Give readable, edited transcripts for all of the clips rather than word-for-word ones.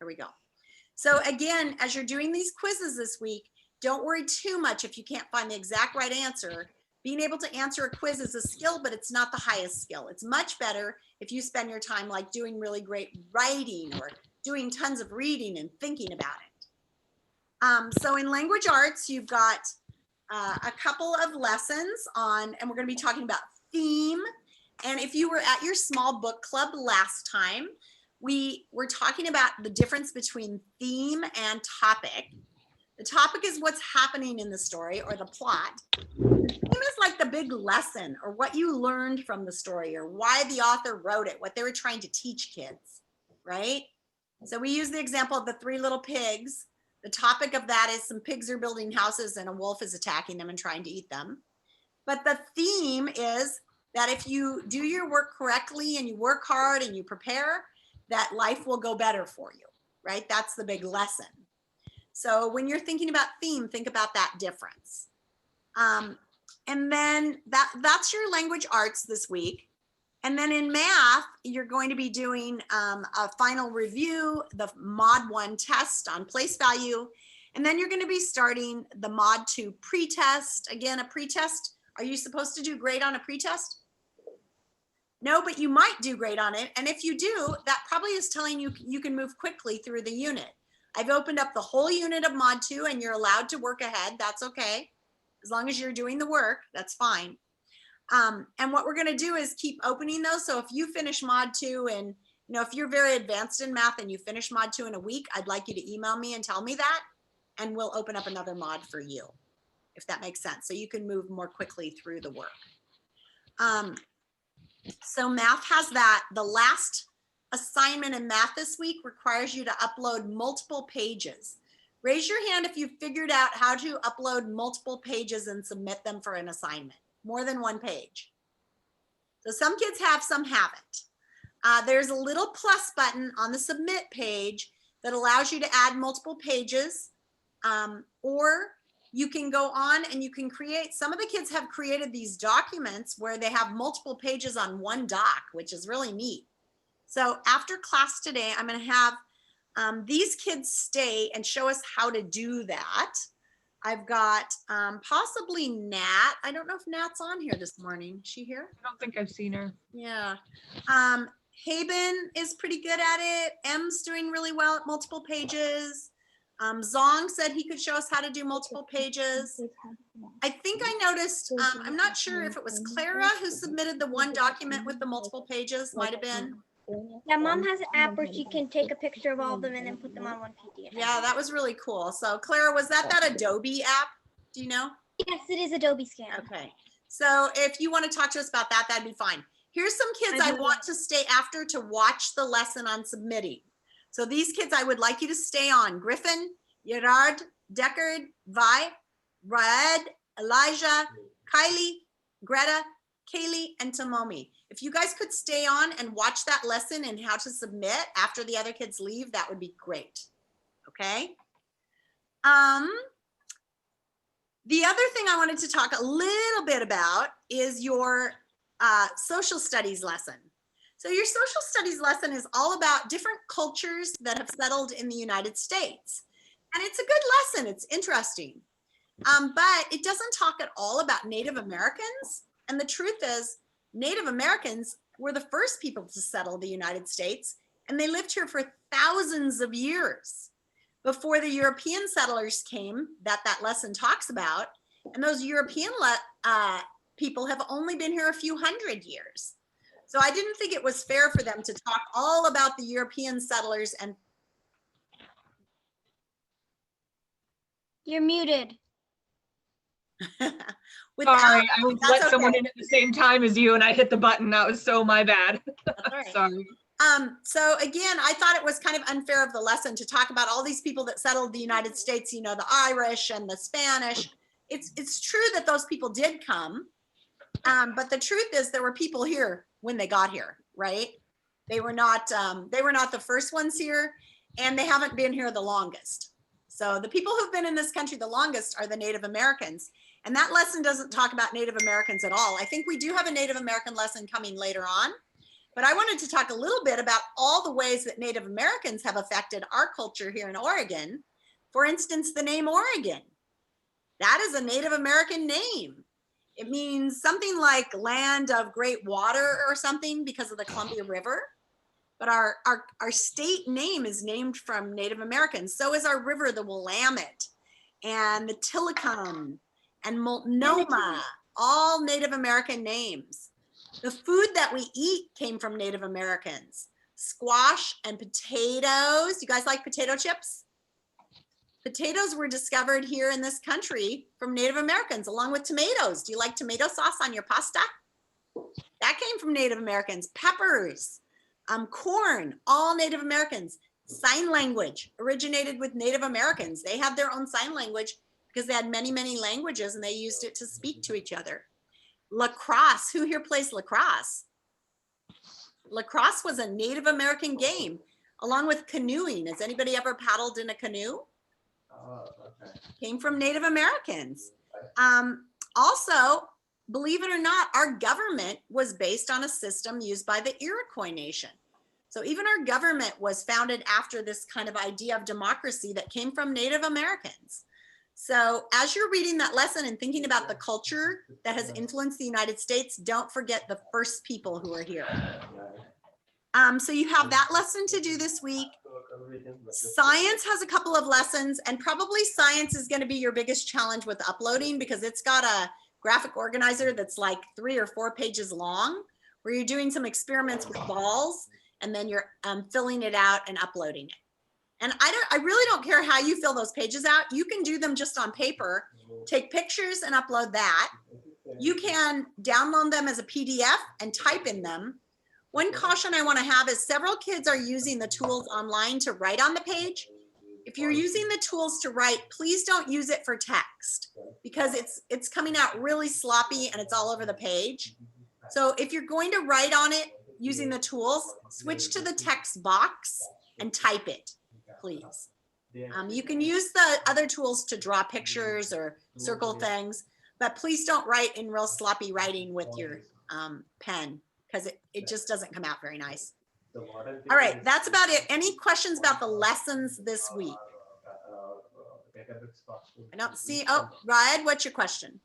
Here we go. So again, as you're doing these quizzes this week, don't worry too much if you can't find the exact right answer. Being able to answer a quiz is a skill, but it's not the highest skill. It's much better if you spend your time like doing really great writing or doing tons of reading and thinking about it. So in language arts, you've got a couple of lessons on, and we're going to be talking about theme. And if you were at your small book club last time, we were talking about the difference between theme and topic. The topic is what's happening in the story or the plot. The theme is like the big lesson or what you learned from the story or why the author wrote it, what they were trying to teach kids, right? So we use the example of the 3 little pigs. The topic of that is some pigs are building houses and a wolf is attacking them and trying to eat them. But the theme is that if you do your work correctly and you work hard and you prepare, that life will go better for you, right? That's the big lesson. So when you're thinking about theme, think about that difference. And then that's your language arts this week. And then in math, you're going to be doing a final review, the Mod 1 test on place value. And then you're going to be starting the Mod 2 pretest. Again, a pretest, are you supposed to do great on a pretest? No, but you might do great on it. And if you do, that probably is telling you you can move quickly through the unit. I've opened up the whole unit of Mod 2 and you're allowed to work ahead. That's okay. As long as you're doing the work, that's fine. And what we're going to do is keep opening those. So if you finish Mod 2 and, if you're very advanced in math and you finish Mod 2 in a week, I'd like you to email me and tell me that, and we'll open up another mod for you, if that makes sense. So you can move more quickly through the work. So math has that. The last assignment in math this week requires you to upload multiple pages. Raise your hand if you've figured out how to upload multiple pages and submit them for an assignment. More than 1 page. So some kids have, some haven't. There's a little plus button on the submit page that allows you to add multiple pages, or you can go on and you can create, some of the kids have created these documents where they have multiple pages on one doc, which is really neat. So after class today, I'm going to have these kids stay and show us how to do that. I've got possibly Nat. I don't know if Nat's on here this morning. Is she here? I don't think I've seen her. Yeah. Haben is pretty good at it. M's doing really well at multiple pages. Zong said he could show us how to do multiple pages. I think I noticed, I'm not sure if it was Clara who submitted the one document with the multiple pages, might have been. Yeah, Mom has an app where she can take a picture of all of them and then put them on one PDF. Yeah, that was really cool. So Clara, was that Adobe app? Do you know? Yes, it is Adobe Scan. Okay. So if you want to talk to us about that, that'd be fine. Here's some kids I want to stay after to watch the lesson on submitting. So these kids I would like you to stay on. Griffin, Gerard, Deckard, Vi, Raed, Elijah, Kylie, Greta, Kaylee, and Tomomi. If you guys could stay on and watch that lesson and how to submit after the other kids leave, that would be great. Okay. The other thing I wanted to talk a little bit about is your social studies lesson. So your social studies lesson is all about different cultures that have settled in the United States. And it's a good lesson. It's interesting. But it doesn't talk at all about Native Americans. And the truth is, Native Americans were the first people to settle the United States, and they lived here for thousands of years before the European settlers came that lesson talks about. And those European people have only been here a few hundred years. So I didn't think it was fair for them to talk all about the European settlers and. You're muted. Sorry, I let someone in at the same time as you and I hit the button. That was so my bad. Right. Sorry. So again, I thought it was kind of unfair of the lesson to talk about all these people that settled the United States, the Irish and the Spanish. It's true that those people did come, but the truth is there were people here when they got here, right? They were not the first ones here, and they haven't been here the longest. So the people who've been in this country the longest are the Native Americans. And that lesson doesn't talk about Native Americans at all. I think we do have a Native American lesson coming later on, But I wanted to talk a little bit about all the ways that Native Americans have affected our culture here in Oregon. For instance, the name Oregon. That is a Native American name. It means something like land of great water or something because of the Columbia River. But our state name is named from Native Americans. So is our river, the Willamette, and the Tillicum, and Multnomah, all Native American names. The food that we eat came from Native Americans. Squash and potatoes. You guys like potato chips? Potatoes were discovered here in this country from Native Americans, along with tomatoes. Do you like tomato sauce on your pasta? That came from Native Americans. Peppers, corn, all Native Americans. Sign language originated with Native Americans. They had their own sign language because they had many, many languages and they used it to speak to each other. Lacrosse, who here plays lacrosse? Lacrosse was a Native American game, along with canoeing. Has anybody ever paddled in a canoe? Okay. Came from Native Americans. Also, believe it or not, our government was based on a system used by the Iroquois Nation. So even our government was founded after this kind of idea of democracy that came from Native Americans. So as you're reading that lesson and thinking about the culture that has influenced the United States, don't forget the first people who are here. So you have that lesson to do this week. Science has a couple of lessons, and probably science is going to be your biggest challenge with uploading because it's got a graphic organizer that's like 3 or 4 pages long, where you're doing some experiments with balls and then you're filling it out and uploading it. And I really don't care how you fill those pages out. You can do them just on paper, take pictures and upload that. You can download them as a PDF and type in them. One caution I want to have is several kids are using the tools online to write on the page. If you're using the tools to write, please don't use it for text because it's coming out really sloppy and it's all over the page. So if you're going to write on it using the tools, switch to the text box and type it, please. You can use the other tools to draw pictures or circle things, but please don't write in real sloppy writing with your pen because it just doesn't come out very nice. All right, that's about it. Any questions about the lessons this week? I don't see, oh, Ryan, what's your question?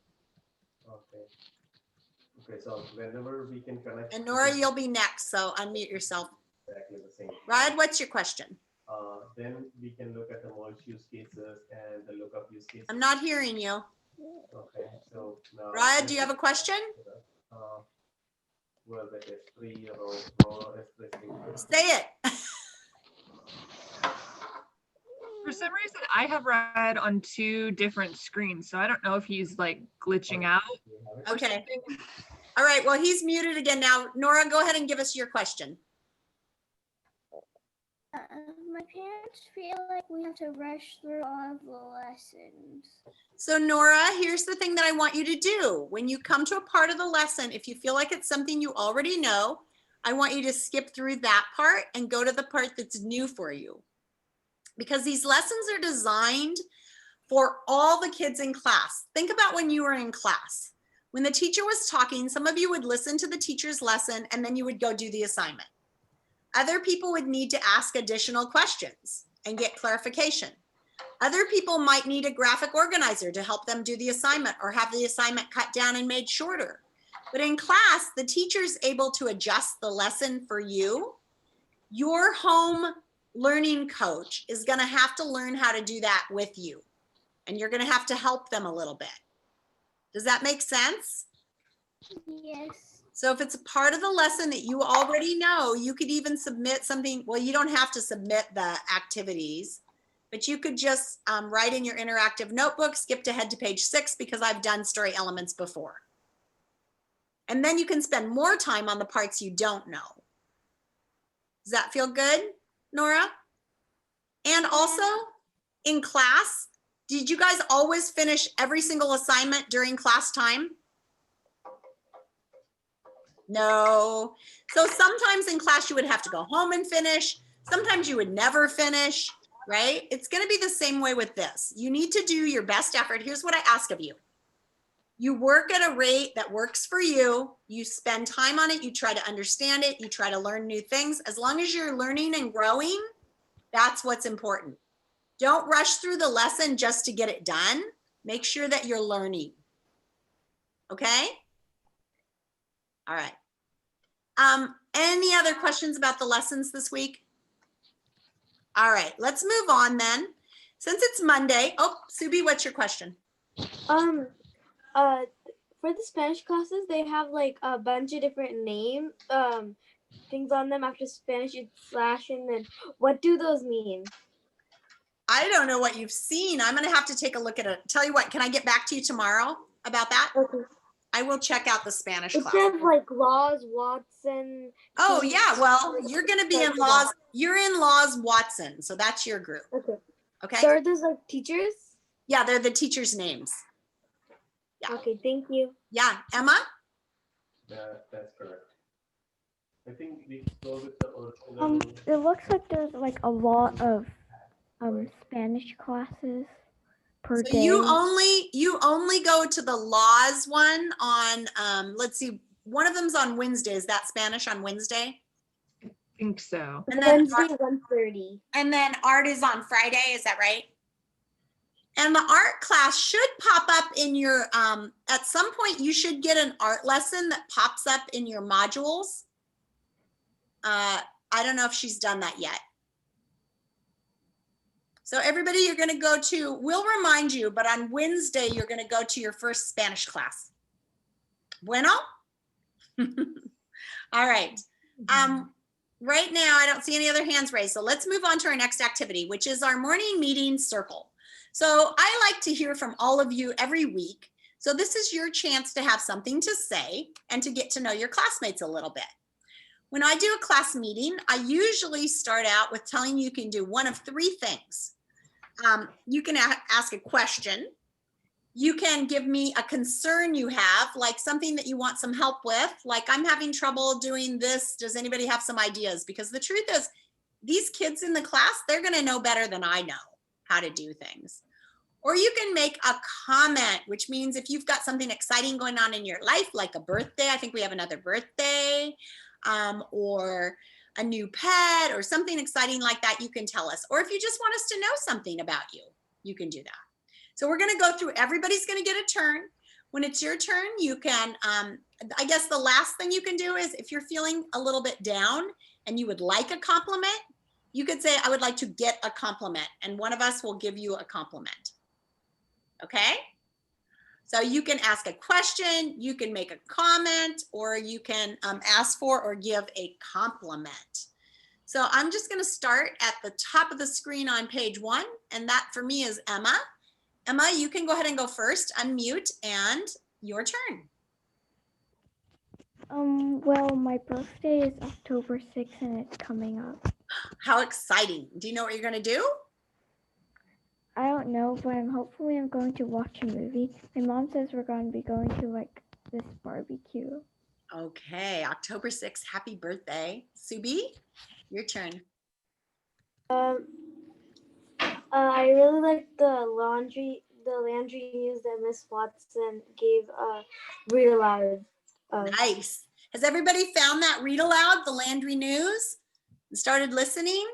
Okay, so whenever we can connect. And Nora, you'll be next, so unmute yourself. Exactly the same. Ryan, what's your question? Then we can look at the merge use cases and the lookup use cases. I'm not hearing you. Okay, so now. Ryan, do you have a question? Well, the S3 or S3. Say it. For some reason, I have Red on 2 different screens, so I don't know if he's like glitching out. or Okay. something. All right, well, he's muted again now. Nora, go ahead and give us your question. My parents feel like we have to rush through all of the lessons. So Nora, here's the thing that I want you to do. When you come to a part of the lesson, if you feel like it's something you already know, I want you to skip through that part and go to the part that's new for you. Because these lessons are designed for all the kids in class. Think about when you were in class. When the teacher was talking, some of you would listen to the teacher's lesson and then you would go do the assignment. Other people would need to ask additional questions and get clarification. Other people might need a graphic organizer to help them do the assignment or have the assignment cut down and made shorter. But in class, the teacher's able to adjust the lesson for you. Your home learning coach is going to have to learn how to do that with you. And you're going to have to help them a little bit. Does that make sense? Yes. So if it's a part of the lesson that you already know, you could even submit something. Well, you don't have to submit the activities, but you could just write in your interactive notebook, skip ahead to page 6 because I've done story elements before. And then you can spend more time on the parts you don't know. Does that feel good, Nora? And also in class, did you guys always finish every single assignment during class time? No. So sometimes in class you would have to go home and finish. Sometimes you would never finish, right? It's going to be the same way with this. You need to do your best effort. Here's what I ask of you. You work at a rate that works for you. You spend time on it. You try to understand it. You try to learn new things. As long as you're learning and growing, that's what's important. Don't rush through the lesson just to get it done. Make sure that you're learning. Okay? All right. Any other questions about the lessons this week? All right, let's move on then. Since it's Monday, oh, Subi, what's your question? For the Spanish classes, they have like a bunch of different name things on them. After Spanish, it's slash, and then what do those mean? I don't know what you've seen. I'm gonna have to take a look at it. Tell you what, can I get back to you tomorrow about that? Okay. I will check out the Spanish It class. says like Laws, Watson. Oh Keith, yeah, well, you're gonna be in Laws, you're in Laws Watson, so that's your group, Okay. okay? So are those like teachers? Yeah, they're the teachers' names. Yeah. Okay, thank you. Yeah, Emma? That's correct. I think we go with the original. It looks like there's like a lot of Spanish classes per So day. you only go to the Laws one on, let's see, one of them's on Wednesday. Is that Spanish on Wednesday? Think so. And then Wednesday, 1:30. And then art is on Friday, is that right? And the art class should pop up in your, at some point you should get an art lesson that pops up in your modules. I don't know if she's done that yet. So everybody, you're gonna go to, we'll remind you, but on Wednesday, you're gonna go to your first Spanish class. Bueno? All right. Right now, I don't see any other hands raised. So let's move on to our next activity, which is our morning meeting circle. So I like to hear from all of you every week. So this is your chance to have something to say and to get to know your classmates a little bit. When I do a class meeting, I usually start out with telling you can do one of three things. You can ask a question. You can give me a concern you have, like something that you want some help with, like I'm having trouble doing this. Does anybody have some ideas? Because the truth is, these kids in the class, they're gonna know better than I know how to do things. Or you can make a comment, which means if you've got something exciting going on in your life, like a birthday, I think we have another birthday, or a new pet or something exciting like that, you can tell us. Or if you just want us to know something about you, you can do that. So we're gonna go through, everybody's gonna get a turn. When it's your turn, you can, I guess the last thing you can do is if you're feeling a little bit down and you would like a compliment, you could say, I would like to get a compliment, and one of us will give you a compliment. Okay? So you can ask a question, you can make a comment, or you can ask for or give a compliment. So I'm just gonna start at the top of the screen on page 1, and that for me is Emma. Emma, you can go ahead and go first, unmute, and your turn. Well, my birthday is October 6th and it's coming up. How exciting. Do you know what you're gonna do? I don't know, but hopefully I'm going to watch a movie. My mom says we're going to be going to like this barbecue. Okay, October 6th, happy birthday. Subi, your turn. I really like the laundry news that Miss Watson gave read aloud. Nice. Has everybody found that read aloud, the Landry News, and started listening?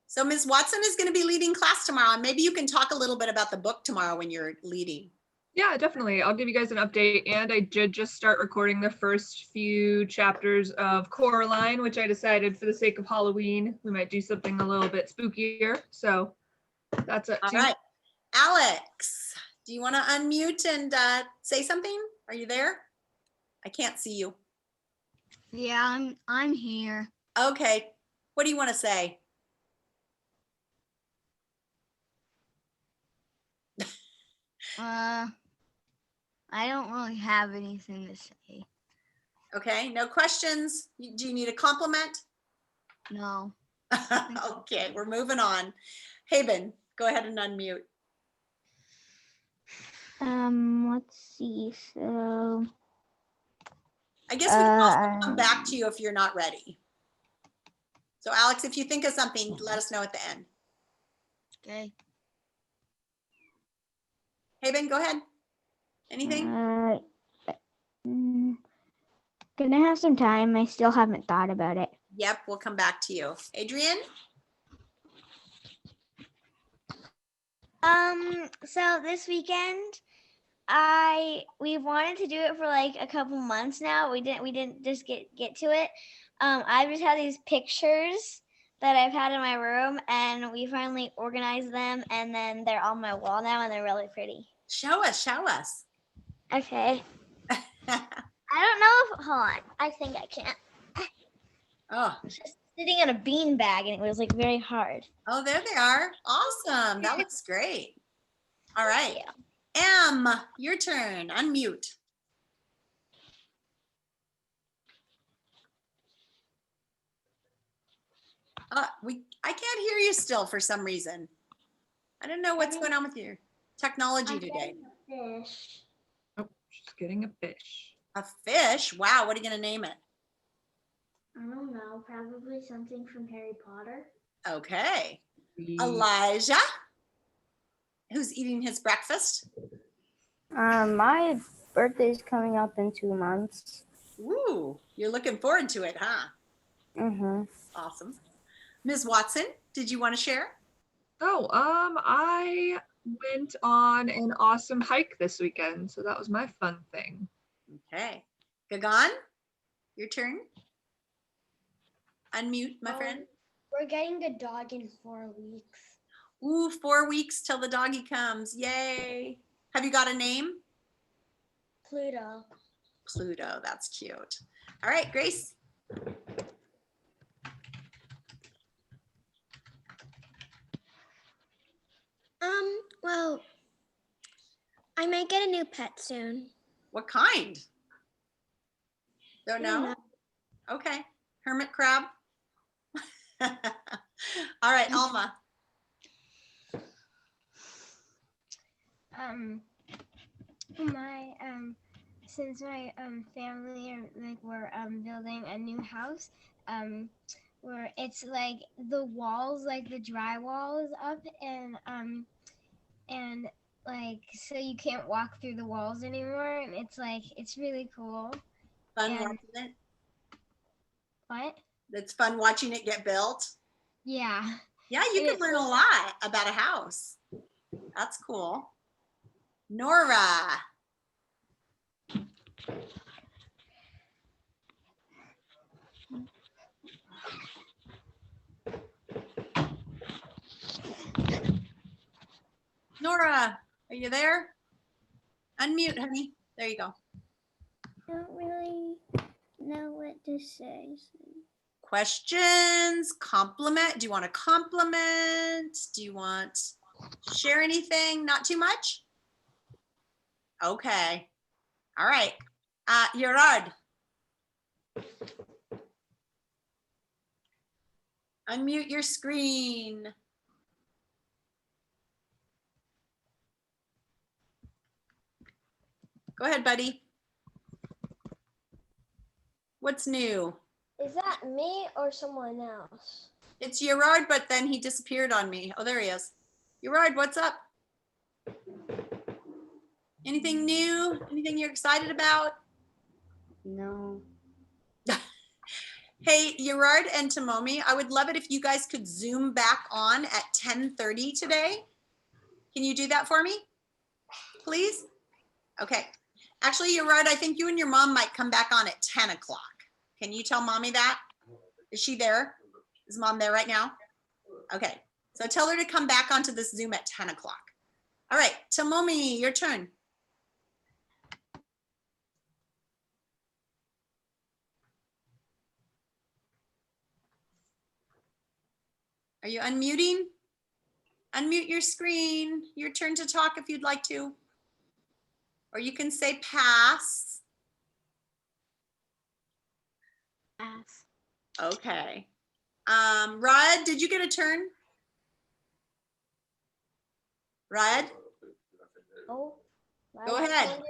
So Ms. Watson is going to be leading class tomorrow, and maybe you can talk a little bit about the book tomorrow when you're leading. Yeah, definitely. I'll give you guys an update. And I did just start recording the first few chapters of Coraline, which I decided for the sake of Halloween, we might do something a little bit spookier. So that's it. All right. Alex, do you want to unmute and say something? Are you there? I can't see you. Yeah, I'm here. Okay. What do you want to say? I don't really have anything to say. Okay. No questions? Do you need a compliment? No. Okay, we're moving on. Haben, go ahead and unmute. Let's see. So I guess we can also come back to you if you're not ready. So Alex, if you think of something, let us know at the end. Okay. Haben, go ahead. Anything? Gonna have some time. I still haven't thought about it. Yep, we'll come back to you. Adrian? So this weekend, we wanted to do it for like a couple months now. We didn't just get to it. I've just had these pictures that I've had in my room, and we finally organized them, and then they're on my wall now, and they're really pretty. Show us, show us. Okay. I don't know if, hold on. I think I can. Oh, It's just sitting in a bean bag, and it was like very hard. oh, there they are. Awesome. That looks great. All right. Yeah. Em, your turn. Unmute. I can't hear you still for some reason. I don't know what's going on with your technology today. Fish. Oh, she's getting a fish. A fish? Wow, what are you going to name it? I don't know. Probably something from Harry Potter. Okay. We- Elijah, who's eating his breakfast. My birthday's coming up in 2 months. Ooh, you're looking forward to it, huh? Mm-hmm. Awesome. Ms. Watson, did you want to share? Oh, I went on an awesome hike this weekend, so that was my fun thing. Okay. Gagan, your turn. Unmute, my friend. We're getting a dog in 4 weeks. Ooh, 4 weeks till the doggy comes. Yay. Have you got a name? Pluto. Pluto, that's cute. All right, Grace. Well, I might get a new pet soon. What kind? Don't know? Okay. Hermit crab. All right, Alma. Since my family are like we're building a new house, where it's like the walls, like the drywall is up, and like so you can't walk through the walls anymore, and it's really cool. Fun And- watching it. What? It's fun watching it get built. Yeah. Yeah, you And can it's learn a lot about a house. That's cool. Nora. Nora, are you there? Unmute, honey. There you go. Don't really know what to say. Questions, compliment. Do you want to compliment? Do you want to share anything? Not too much? Okay. All right. Gerard. Unmute your screen. Go ahead, buddy. What's new? Is that me or someone else? It's Gerard, but then he disappeared on me. Oh, there he is. Gerard, what's up? Anything new? Anything you're excited about? No. Hey, Gerard and Tomomi, I would love it if you guys could Zoom back on at 10:30 today. Can you do that for me, please? Okay. Actually, Gerard, I think you and your mom might come back on at 10 o'clock. Can you tell mommy that? Is she there? Is mom there right now? Okay. So tell her to come back onto this Zoom at 10 o'clock. All right, Tomomi, your turn. Are you unmuting? Unmute your screen. Your turn to talk if you'd like to. Or you can say pass. Pass. Okay. Rod, did you get a turn? Rod? Oh. Go ahead.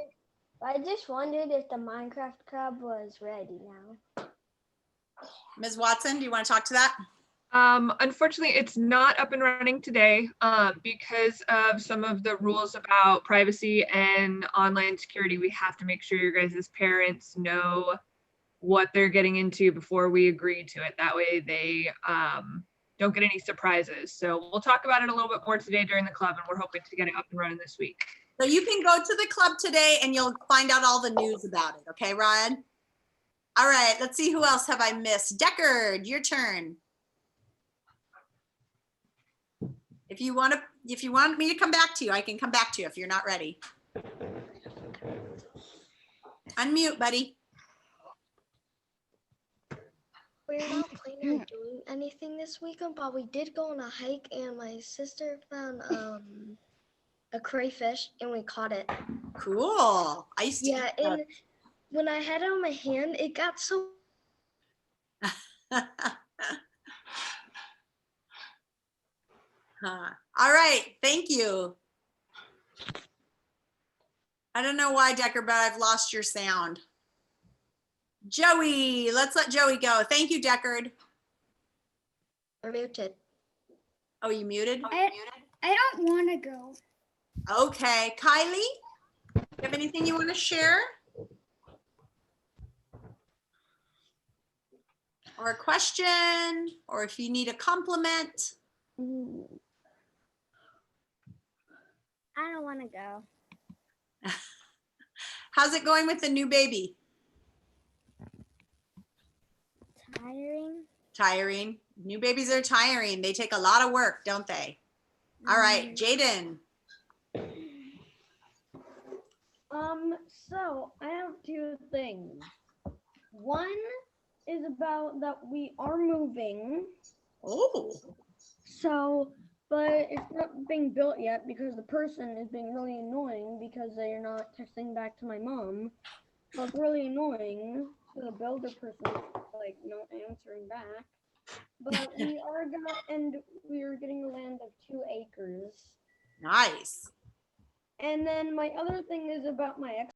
I just wondered if the Minecraft crab was ready now. Ms. Watson, do you want to talk to that? Unfortunately, it's not up and running today because of some of the rules about privacy and online security. We have to make sure your guys' parents know what they're getting into before we agree to it. That way they don't get any surprises. So we'll talk about it a little bit more today during the club, and we're hoping to get it up and running this week. So you can go to the club today and you'll find out all the news about it. Okay, Ryan? All right, let's see, who else have I missed? Deckard, your turn. If you want me to come back to you, I can come back to you if you're not ready. Unmute, buddy. We're not planning on doing anything this weekend, but we did go on a hike and my sister found a crayfish and we caught it. Cool. I used to Yeah, eat and when I had it on my hand, it got so All right, thank you. I don't know why, Deckard, but I've lost your sound. Joey, let's let Joey go. Thank you, Deckard. we're muted. Oh, you muted? I don't want to go. Okay, Kylie, you have anything you want to share? Or a question, or if you need a compliment? I don't want to go. How's it going with the new baby? Tiring. Tiring. New babies are tiring. They take a lot of work, don't they? All right, Jaden. So I have two things. One is about that we are moving. Oh. So, but it's not being built yet because the person is being really annoying because they're not texting back to my mom. So it's really annoying. So the builder person is like not answering back. But we are getting a land of 2 acres. Nice. And then my other thing is about my ex